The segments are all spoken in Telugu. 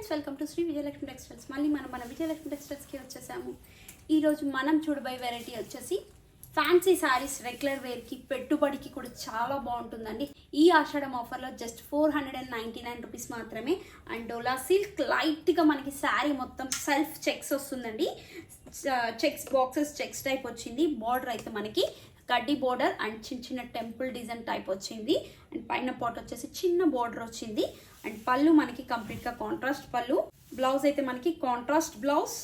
Friends, welcome to Shri Vijayalakshmi textiles. మళ్ళీ మన విజయలక్ష్మి టెక్స్టైల్స్కి వచ్చేసాము. ఈరోజు మనం చూడబోయే వెరైటీ వచ్చేసి ఫ్యాన్సీ శారీస్. రెగ్యులర్ వేర్కి, పెట్టుబడికి కూడా చాలా బాగుంటుందండి. ఈ ఆషాఢం ఆఫర్లో జస్ట్ 499 రూపీస్ మాత్రమే. అండ్ డోలా సిల్క్ లైట్గా మనకి శారీ మొత్తం సెల్ఫ్ చెక్స్ వస్తుందండి. చెక్స్ బాక్సెస్ చెక్స్ టైప్ వచ్చింది. బార్డర్ అయితే మనకి కడ్డీ బోర్డర్ అండ్ చిన్న చిన్న టెంపుల్ డిజైన్ టైప్ వచ్చింది. అండ్ పైన పాట్ వచ్చేసి చిన్న బోర్డర్ వచ్చింది. అండ్ పళ్ళు మనకి కంప్లీట్గా కాంట్రాస్ట్ పళ్ళు. బ్లౌజ్ అయితే మనకి కాంట్రాస్ట్ బ్లౌజ్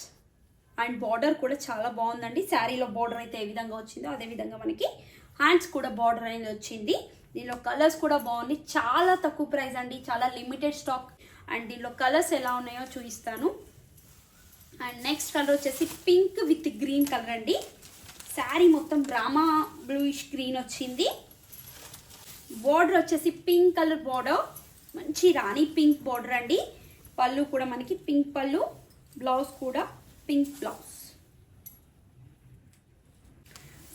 అండ్ బార్డర్ కూడా చాలా బాగుందండి. శారీలో బార్డర్ అయితే ఏ విధంగా వచ్చిందో అదే విధంగా మనకి హ్యాండ్స్ కూడా బార్డర్ అనేది వచ్చింది. దీనిలో కలర్స్ కూడా బాగుంది. చాలా తక్కువ ప్రైస్ అండి, చాలా లిమిటెడ్ స్టాక్. అండ్ దీనిలో కలర్స్ ఎలా ఉన్నాయో చూపిస్తాను. అండ్ నెక్స్ట్ కలర్ వచ్చేసి పింక్ విత్ గ్రీన్ కలర్ అండి. శారీ మొత్తం డ్రామా బ్లూయిష్ గ్రీన్ వచ్చింది. బార్డర్ వచ్చేసి పింక్ కలర్ బార్డర్, మంచి రాణి పింక్ బార్డర్ అండి. పళ్ళు కూడా మనకి పింక్ పళ్ళు, బ్లౌజ్ కూడా పింక్ బ్లౌజ్.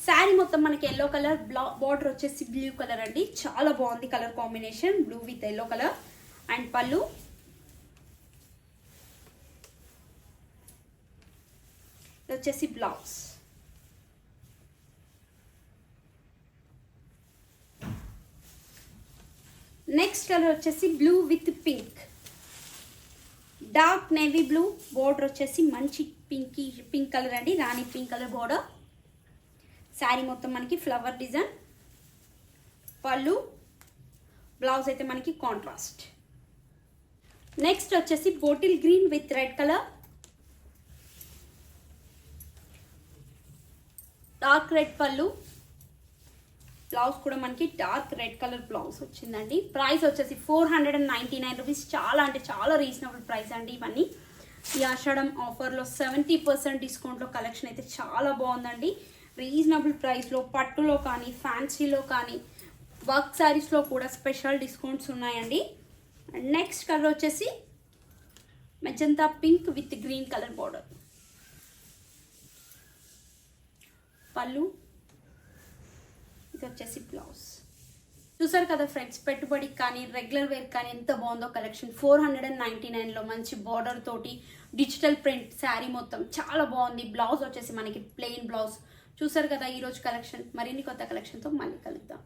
శారీ మొత్తం మనకి ఎల్లో కలర్, బార్డర్ వచ్చేసి బ్లూ కలర్ అండి. చాలా బాగుంది colour combination, blue with yellow colour. And పళ్ళు వచ్చేసి బ్లౌజ్. నెక్స్ట్ కలర్ వచ్చేసి blue with pink, dark navy blue. Border వచ్చేసి మంచి పింక్ కలర్ అండి, రాణి పింక్ కలర్ బోర్డర్. శారీ మొత్తం మనకి ఫ్లవర్ డిజైన్. పళ్ళు, బ్లౌజ్ అయితే మనకి కాంట్రాస్ట్. నెక్స్ట్ వచ్చేసి bottle green with red colour, dark red పళ్ళు, బ్లౌజ్ కూడా మనకి డార్క్ రెడ్ కలర్ బ్లౌజ్ వచ్చిందండి. ప్రైస్ వచ్చేసి 499 రూపీస్. చాలా అంటే చాలా రీజనబుల్ ప్రైస్ అండి ఇవన్నీ. ఈ ఆషాఢం ఆఫర్లో 70% డిస్కౌంట్లో కలెక్షన్ అయితే చాలా బాగుందండి. రీజనబుల్ ప్రైస్లో పట్టులో కానీ, ఫ్యాన్సీలో కానీ, వర్క్ శారీస్లో కూడా స్పెషల్ డిస్కౌంట్స్ ఉన్నాయండి. అండ్ నెక్స్ట్ కలర్ వచ్చేసి magenta pink with green colour border. పళ్ళు, ఇది వచ్చేసి బ్లౌజ్. చూసారు కదా ఫ్రెండ్స్, పెట్టుబడికి కానీ రెగ్యులర్ వేర్ కానీ ఎంత బాగుందో కలెక్షన్. 499లో మంచి బార్డర్ తోటి డిజిటల్ ప్రింట్ శారీ మొత్తం చాలా బాగుంది. బ్లౌజ్ వచ్చేసి మనకి ప్లెయిన్ బ్లౌజ్. చూసారు కదా ఈరోజు కలెక్షన్. మరిన్ని కొత్త కలెక్షన్తో మళ్ళీ కలుద్దాం.